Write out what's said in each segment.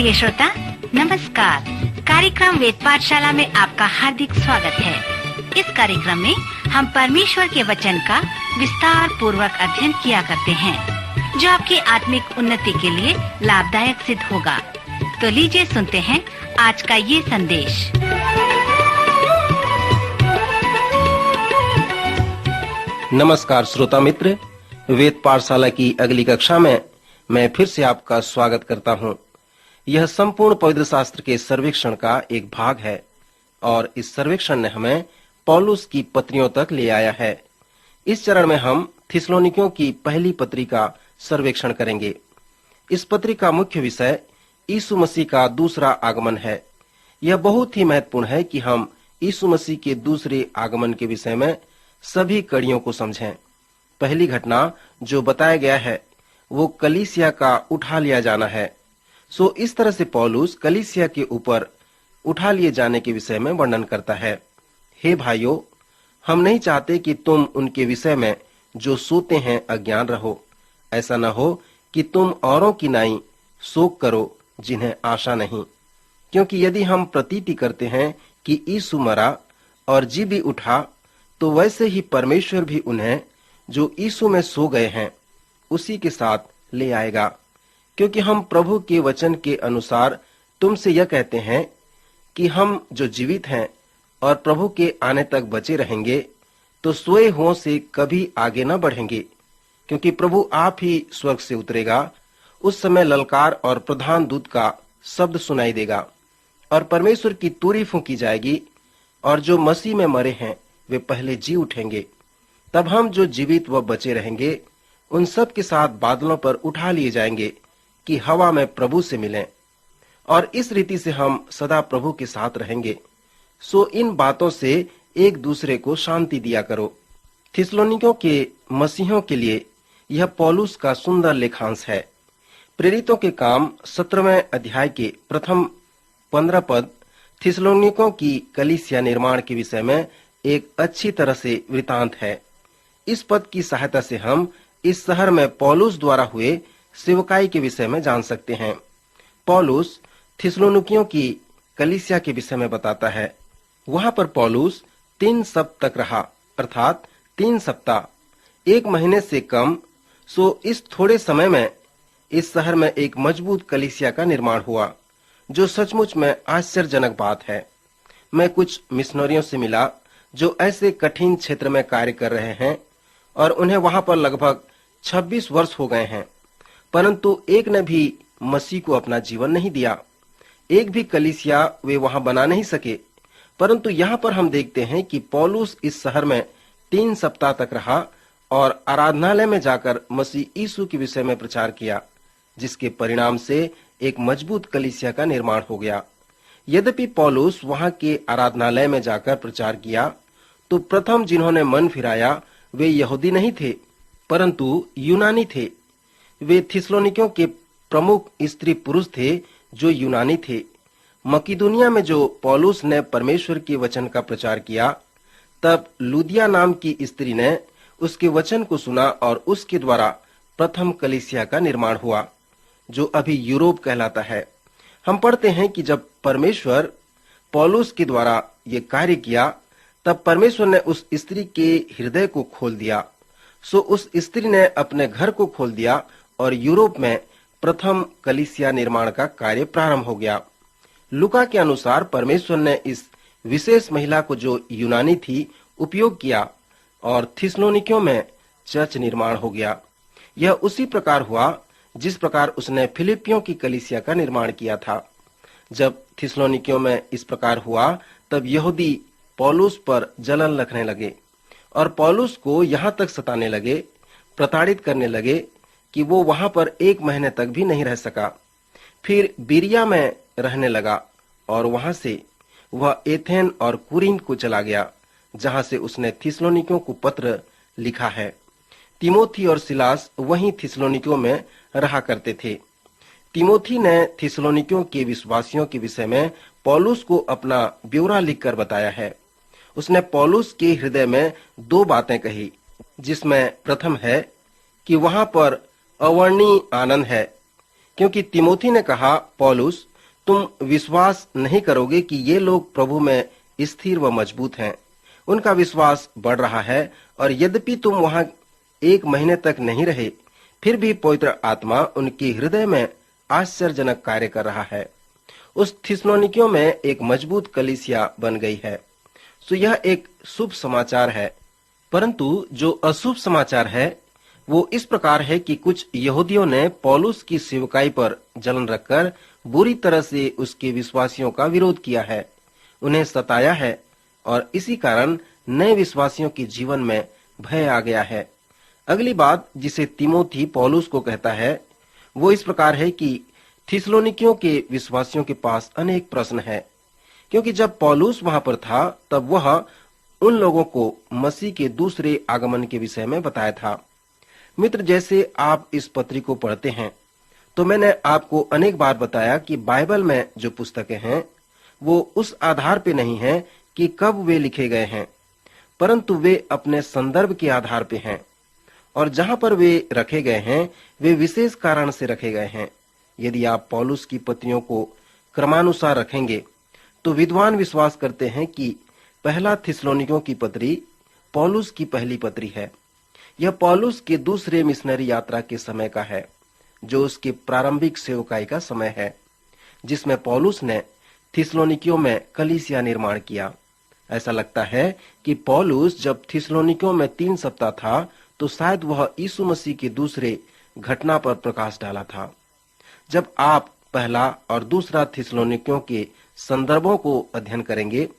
प्रिय श्रोता नमस्कार। कार्यक्रम वेद पाठशाला में आपका हार्दिक स्वागत है। इस कार्यक्रम में हम परमेश्वर के वचन का विस्तार पूर्वक अध्ययन किया करते हैं, जो आपकी आत्मिक उन्नति के लिए लाभदायक सिद्ध होगा। तो लीजिए सुनते हैं आज का ये संदेश। नमस्कार श्रोता मित्र, वेद पाठशाला की अगली कक्षा में मैं फिर से आपका स्वागत करता हूँ। यह संपूर्ण पवित्र शास्त्र के सर्वेक्षण का एक भाग है और इस सर्वेक्षण ने हमें पौलुस की पत्रियों तक ले आया है। इस चरण में हम थिस्सलुनीकियों की पहली पत्री का सर्वेक्षण करेंगे। इस पत्री का मुख्य विषय यीशु मसीह का दूसरा आगमन है। यह बहुत ही महत्वपूर्ण है कि हम यीशु मसीह के दूसरे आगमन के विषय में सभी कड़ियों को समझें। पहली घटना जो बताया गया है वो कलीसिया का उठा लिया जाना है। सो इस तरह से पौलुस कलीसिया के ऊपर उठा लिए जाने के विषय में वर्णन करता है। हे भाइयों, हम नहीं चाहते कि तुम उनके विषय में जो सोते हैं अज्ञान रहो। ऐसा न हो कि तुम औरों की नाई शोक करो जिन्हें आशा नहीं। क्योंकि यदि हम प्रतीति करते हैं कि यीशु मरा और जी भी उठा, तो वैसे ही परमेश्वर भी उन्हें जो यीशु में सो गए हैं उसी के साथ ले आएगा। क्योंकि हम प्रभु के वचन के अनुसार तुमसे यह कहते हैं कि हम जो जीवित हैं और प्रभु के आने तक बचे रहेंगे तो सोए हुओं से कभी आगे न बढ़ेंगे। क्योंकि प्रभु आप ही स्वर्ग से उतरेगा। उस समय ललकार और प्रधान दूत का शब्द सुनाई देगा और परमेश्वर की तुरही फूंकी जाएगी और जो मसीह में मरे हैं वे पहले जी उठेंगे। तब हम जो जीवित व बचे रहेंगे उन सब के साथ बादलों पर उठा लिए जाएंगे कि हवा में प्रभु से मिलें, और इस रीति से हम सदा प्रभु के साथ रहेंगे। सो इन बातों से एक दूसरे को शांति दिया करो। थिस्सलुनीकियों के मसीहों के लिए यह पौलुस का सुंदर लेखांश है। प्रेरितों के काम 17वें अध्याय के प्रथम 15 पद थिस्सलुनीकियों की कलीसिया निर्माण के विषय में एक अच्छी तरह से वृतांत है। इस पद की सहायता से हम इस शहर में पौलुस द्वारा हुए सेवकाई के विषय में जान सकते हैं। पौलुस थिस्सलुनीकियों की कलीसिया के विषय में बताता है। वहां पर पौलुस 3 सप्ताह तक रहा, अर्थात 3 सप्ताह, 1 महीने से कम। सो इस थोड़े समय में इस शहर में एक मजबूत कलीसिया का निर्माण हुआ, जो सचमुच में आश्चर्यजनक बात है। मैं कुछ मिशनरियों से मिला जो ऐसे कठिन क्षेत्र में कार्य कर रहे हैं और उन्हें वहां पर लगभग 26 वर्ष हो गए हैं, परंतु एक ने भी मसीह को अपना जीवन नहीं दिया। एक भी कलीसिया वे वहां बना नहीं सके। परंतु यहाँ पर हम देखते हैं कि पौलुस इस शहर में 3 सप्ताह तक रहा और आराधनालय में जाकर मसीह यीशु के विषय में प्रचार किया, जिसके परिणाम से एक मजबूत कलीसिया का निर्माण हो गया। यद्यपि पौलुस वहां के आराधनालय में जाकर प्रचार किया, तो प्रथम जिन्होंने मन फिराया वे यहूदी नहीं थे, परंतु यूनानी थे। वे थिस्सलुनीकियों के प्रमुख स्त्री पुरुष थे जो यूनानी थे। मकिदुनिया में जो पौलुस ने परमेश्वर के वचन का प्रचार किया, तब लुदिया नाम की स्त्री ने उसके वचन को सुना और उसके द्वारा प्रथम कलीसिया का निर्माण हुआ, जो अभी यूरोप कहलाता है। हम पढ़ते हैं कि जब परमेश्वर पौलुस के द्वारा ये कार्य किया, तब परमेश्वर ने उस स्त्री के हृदय को खोल दिया। सो उस स्त्री ने अपने घर को खोल दिया और यूरोप में प्रथम कलीसिया निर्माण का कार्य प्रारंभ हो गया। लूका के अनुसार परमेश्वर ने इस विशेष महिला को, जो यूनानी थी, उपयोग किया और थिस्सलुनीकियों में चर्च निर्माण हो गया। यह उसी प्रकार हुआ जिस प्रकार उसने फिलिपियों की कलीसिया का निर्माण किया था। जब थिस्सलुनीकियों में इस प्रकार हुआ, तब यहूदी पौलुस पर जलन रखने लगे और पौलुस को यहाँ तक सताने लगे, प्रताड़ित करने लगे कि वो वहां पर 1 महीने तक भी नहीं रह सका। फिर बिरिया में रहने लगा और वहां से वह एथेन और कुरिन्थ को चला गया, जहां से उसने थिस्सलुनीकियों को पत्र लिखा है। तिमोथी और सिलास वहीं थिस्सलुनीकियों में रहा करते थे। तिमोथी ने थिस्सलुनीकियों के विश्वासियों के विषय में पौलुस को अपना ब्यौरा लिखकर बताया है। उसने पौलुस के हृदय में 2 बातें कही, जिसमें प्रथम है कि वहां पर अवर्णनीय आनंद है, क्योंकि तिमोथी ने कहा, पौलुस तुम विश्वास नहीं करोगे कि ये लोग प्रभु में स्थिर व मजबूत हैं। उनका विश्वास बढ़ रहा है और यद्यपि तुम वहां 1 महीने तक नहीं रहे, फिर भी पवित्र आत्मा उनके हृदय में आश्चर्यजनक कार्य कर रहा है। उस थिस्सलुनीकियों में एक मजबूत कलीसिया बन गई है। सो यह एक शुभ समाचार है। परंतु जो अशुभ समाचार है वो इस प्रकार है कि कुछ यहूदियों ने पौलुस की सेवकाई पर जलन रखकर बुरी तरह से उसके विश्वासियों का विरोध किया है, उन्हें सताया है और इसी कारण नए विश्वासियों के जीवन में भय आ गया है। अगली बात जिसे तीमोथी पौलुस को कहता है वो इस प्रकार है कि थिस्सलुनीकियों के विश्वासियों के पास अनेक प्रश्न है, क्योंकि जब पौलुस वहां पर था तब वह उन लोगों को मसीह के दूसरे आगमन के विषय में बताया था। मित्र, जैसे आप इस पत्री को पढ़ते हैं तो मैंने आपको अनेक बार बताया कि बाइबल में जो पुस्तकें हैं वो उस आधार पे नहीं है कि कब वे लिखे गए हैं, परंतु वे अपने संदर्भ के आधार पे हैं और जहां पर वे रखे गए हैं वे विशेष कारण से रखे गए हैं। यदि आप पौलुस की पत्रियों को क्रमानुसार रखेंगे तो विद्वान विश्वास करते हैं कि पहला थिस्सलुनीकियों की पत्री पौलुस की पहली पत्री है। यह पौलुस के दूसरे मिशनरी यात्रा के समय का है, जो उसके प्रारंभिक सेवकाई का समय है, जिसमें पौलुस ने थिस्सलुनीकियों में कलीसिया निर्माण किया। ऐसा लगता है कि पौलुस जब थिस्सलुनीकियों में 3 सप्ताह था तो शायद वह यीशु मसीह के दूसरे घटना पर प्रकाश डाला था। जब आप पहला और दूसरा थिस्सलुनीकियों के संदर्भों को अध्ययन करेंगे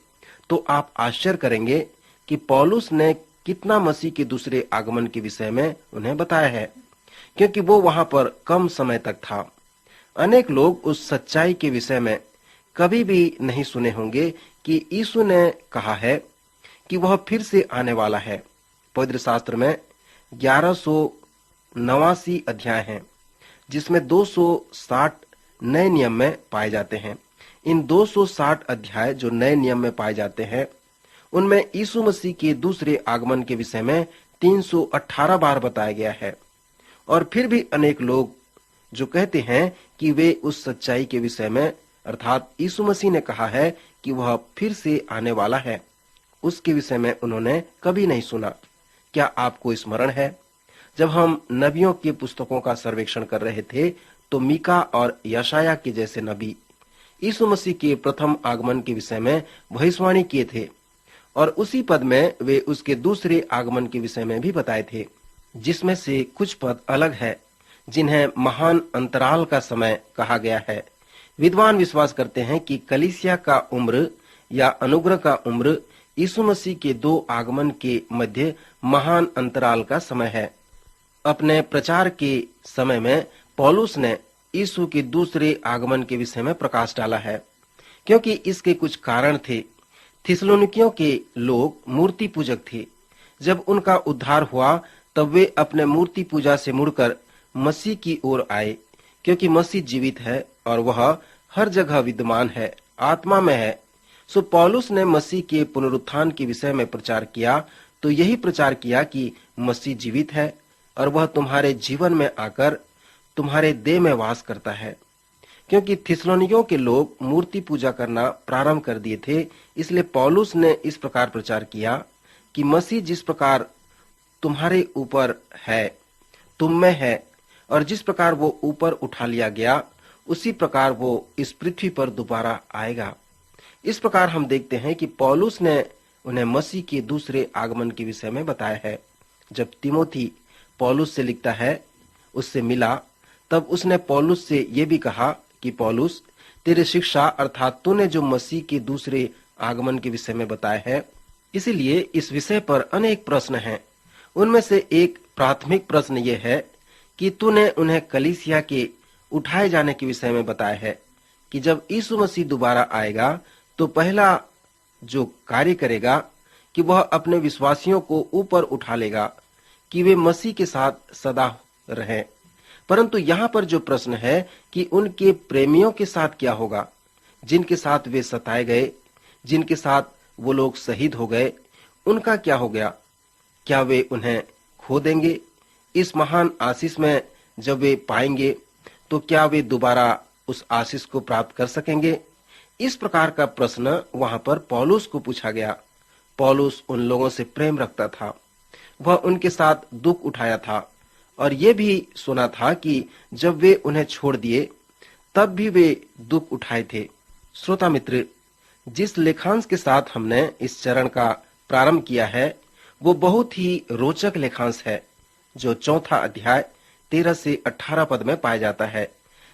तो आप आश्चर्य करेंगे कि पौलुस ने कितना मसीह के दूसरे आगमन के विषय में उन्हें बताया है, क्योंकि वो वहां पर कम समय तक था। अनेक लोग उस सच्चाई के विषय में कभी भी नहीं सुने होंगे कि यीशु ने कहा है कि वह फिर से आने वाला है। पवित्र शास्त्र में 1189 अध्याय हैं, जिसमें 260 नए नियम में पाए जाते हैं। इन 260 अध्याय जो नए नियम में पाए जाते हैं उनमें यीशु मसीह के दूसरे आगमन के विषय में 318 बार बताया गया है। और फिर भी अनेक लोग जो कहते हैं कि वे उस सच्चाई के विषय में, अर्थात यीशु मसीह ने कहा है कि वह फिर से आने वाला है, उसके विषय में उन्होंने कभी नहीं सुना। क्या आपको स्मरण है जब हम नबियों के पुस्तकों का सर्वेक्षण कर रहे थे तो मीका और यशाया के जैसे नबी यीशु मसीह के प्रथम आगमन के विषय में भविष्यवाणी किए थे और उसी पद में वे उसके दूसरे आगमन के विषय में भी बताए थे, जिसमें से कुछ पद अलग है जिन्हें महान अंतराल का समय कहा गया है। विद्वान विश्वास करते हैं कि कलीसिया का उम्र या अनुग्रह का उम्र यीशु मसीह के 2 आगमन के मध्य महान अंतराल का समय है। अपने प्रचार के समय में पौलुस ने यीशु के दूसरे आगमन के विषय में प्रकाश डाला है, क्योंकि इसके कुछ कारण थे। थिस्सलुनीकियों के लोग मूर्ति पूजक थे। जब उनका उद्धार हुआ तब वे अपने मूर्ति पूजा से मुड़कर मसीह की ओर आए, क्योंकि मसीह जीवित है और वह हर जगह विद्यमान है, आत्मा में है। सो पौलुस ने मसीह के पुनरुत्थान के विषय में प्रचार किया, तो यही प्रचार किया कि मसीह जीवित है और वह तुम्हारे जीवन में आकर तुम्हारे देह में वास करता है। क्योंकि थिस्सलुनीकियों के लोग मूर्ति पूजा करना प्रारंभ कर दिए थे, इसलिए पौलुस ने इस प्रकार प्रचार किया कि मसीह जिस प्रकार तुम्हारे ऊपर है, तुम में है, और जिस प्रकार वो ऊपर उठा लिया गया उसी प्रकार वो इस पृथ्वी पर दोबारा आएगा। इस प्रकार हम देखते हैं कि पौलुस ने उन्हें मसीह के दूसरे आगमन के विषय में बताया है। जब तीमोथी पौलुस से लिखता है, उससे मिला, तब उसने पौलुस से ये भी कहा कि पौलुस, तेरे शिक्षा अर्थात तूने जो मसीह के दूसरे आगमन के विषय में बताया है, इसीलिए इस विषय पर अनेक प्रश्न हैं। उनमें से एक प्राथमिक प्रश्न ये है कि तूने उन्हें कलीसिया के उठाए जाने के विषय में बताया है कि जब यीशु मसीह दोबारा आएगा तो पहला जो कार्य करेगा कि वह अपने विश्वासियों को ऊपर उठा लेगा कि वे मसीह के साथ सदा रहें। परंतु यहाँ पर जो प्रश्न है कि उनके प्रेमियों के साथ क्या होगा, जिनके साथ वे सताए गए, जिनके साथ वो लोग शहीद हो गए, उनका क्या हो गया? क्या वे उन्हें खो देंगे? इस महान आशीष में जब वे पाएंगे तो क्या वे दोबारा उस आशीष को प्राप्त कर सकेंगे? इस प्रकार का प्रश्न वहां पर पौलुस को पूछा गया। पौलुस उन लोगों से प्रेम रखता था, वह उनके साथ दुख उठाया था और ये भी सुना था कि जब वे उन्हें छोड़ दिए तब भी वे दुख उठाए थे। श्रोता मित्र, जिस लेखांश के साथ हमने इस चरण का प्रारंभ किया है वो बहुत ही रोचक लेखांश है, जो 4 अध्याय 13 से 18 पद में पाया जाता है,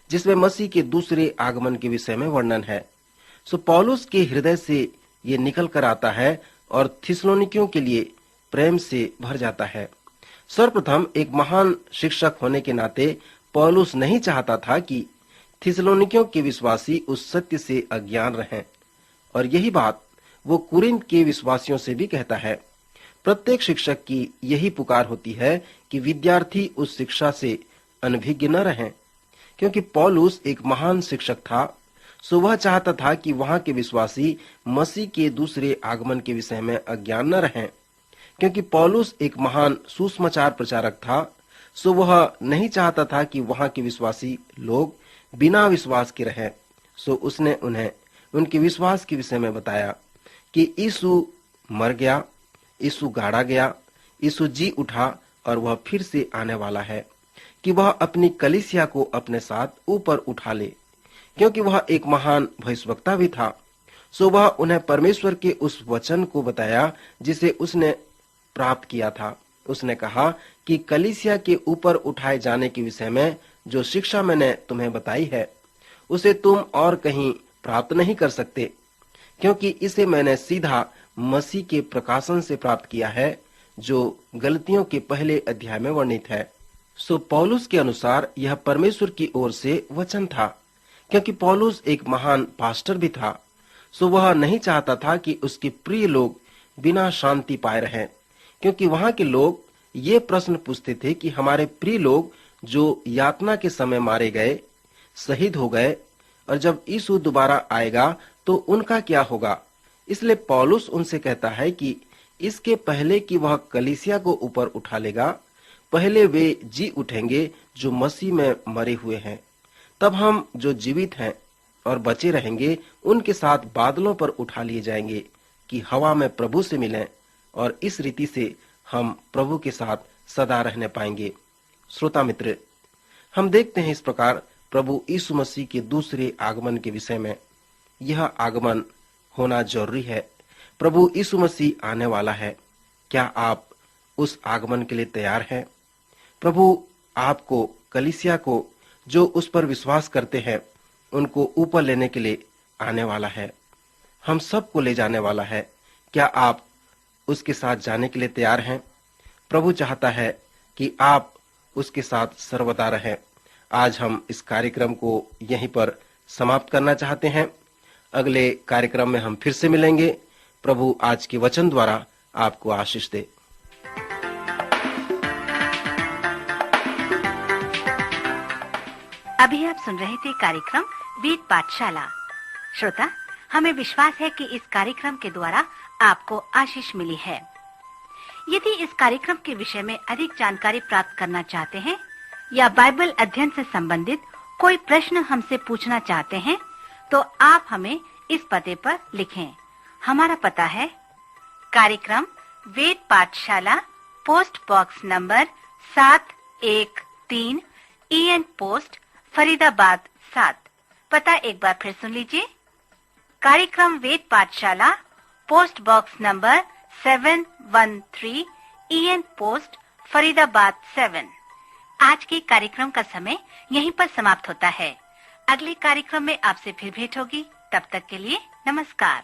जिसमें मसीह के दूसरे आगमन के विषय में वर्णन है। सो पौलुस के हृदय से ये निकल कर आता है और थिस्सलुनीकियों के लिए प्रेम से भर जाता है। सर्वप्रथम एक महान शिक्षक होने के नाते पौलुस नहीं चाहता था कि थिस्सलुनीकियों के विश्वासी उस सत्य से अज्ञान रहें, और यही बात वो कुरिन्थ के विश्वासियों से भी कहता है। प्रत्येक शिक्षक की यही पुकार होती है कि विद्यार्थी उस शिक्षा से अनभिज्ञ न रहें। क्योंकि पौलुस एक महान शिक्षक था, सो वह चाहता था कि वहां के विश्वासी मसीह के दूसरे आगमन के विषय में अज्ञान न रहें। क्योंकि पौलुस एक महान सुसमाचार प्रचारक था, सो वह नहीं चाहता था कि वहां के विश्वासी लोग बिना विश्वास के रहें। सो उसने उन्हें उनके विश्वास के विषय में बताया कि यीशु मर गया, यीशु गाड़ा गया, यीशु जी उठा और वह फिर से आने वाला है, कि वह अपनी कलीसिया को अपने साथ ऊपर उठा ले। क्योंकि वह एक महान भविष्यवक्ता भी था, सो वह उन्हें परमेश्वर के उस वचन को बताया जिसे उसने प्राप्त किया था। उसने कहा कि कलीसिया के ऊपर उठाए जाने के विषय में जो शिक्षा मैंने तुम्हें बताई है, उसे तुम और कहीं प्राप्त नहीं कर सकते, क्योंकि इसे मैंने सीधा मसीह के प्रकाशन से प्राप्त किया है, जो गलतियों के पहले अध्याय में वर्णित है। सो पौलुस के अनुसार यह परमेश्वर की ओर से वचन था। क्योंकि पौलुस एक महान पास्टर भी था, सो वह नहीं चाहता था कि उसके प्रिय लोग बिना शांति पाए रहें। क्योंकि वहां के लोग ये प्रश्न पूछते थे कि हमारे प्रिय लोग जो यातना के समय मारे गए, शहीद हो गए, और जब यीशु दोबारा आएगा तो उनका क्या होगा। इसलिए पौलुस उनसे कहता है कि इसके पहले कि वह कलीसिया को ऊपर उठा लेगा, पहले वे जी उठेंगे जो मसीह में मरे हुए हैं। तब हम जो जीवित हैं और बचे रहेंगे उनके साथ बादलों पर उठा लिए जाएंगे कि हवा में प्रभु से मिलें, और इस रीति से हम प्रभु के साथ सदा रहने पाएंगे। श्रोता मित्र, हम देखते हैं इस प्रकार प्रभु यीशु मसीह के दूसरे आगमन के विषय में। यह आगमन होना जरूरी है। प्रभु यीशु मसीह आने वाला है। क्या आप उस आगमन के लिए तैयार हैं? प्रभु आपको, कलीसिया को, जो उस पर विश्वास करते हैं, उनको ऊपर लेने के लिए आने वाला है। हम सबको ले जाने वाला है। क्या आप उसके साथ जाने के लिए तैयार हैं? प्रभु चाहता है कि आप उसके साथ सर्वदा रहें। आज हम इस कार्यक्रम को यहीं पर समाप्त करना चाहते हैं। अगले कार्यक्रम में हम फिर से मिलेंगे। प्रभु आज के वचन द्वारा आपको आशीष दे। अभी आप सुन रहे थे कार्यक्रम वेद पाठशाला। श्रोता, हमें विश्वास है कि इस कार्यक्रम के द्वारा आपको आशीष मिली है। यदि इस कार्यक्रम के विषय में अधिक जानकारी प्राप्त करना चाहते हैं या बाइबल अध्ययन से संबंधित कोई प्रश्न हमसे पूछना चाहते हैं, तो आप हमें इस पते पर लिखें। हमारा पता है कार्यक्रम वेद पाठशाला, post box number 713, EN post, Faridabad 7। पता एक बार फिर सुन लीजिए। कार्यक्रम वेद पाठशाला, post box number 713, EN post, Faridabad 7। आज के कार्यक्रम का समय यहीं पर समाप्त होता है। अगले कार्यक्रम में आपसे फिर भेंट होगी। तब तक के लिए नमस्कार।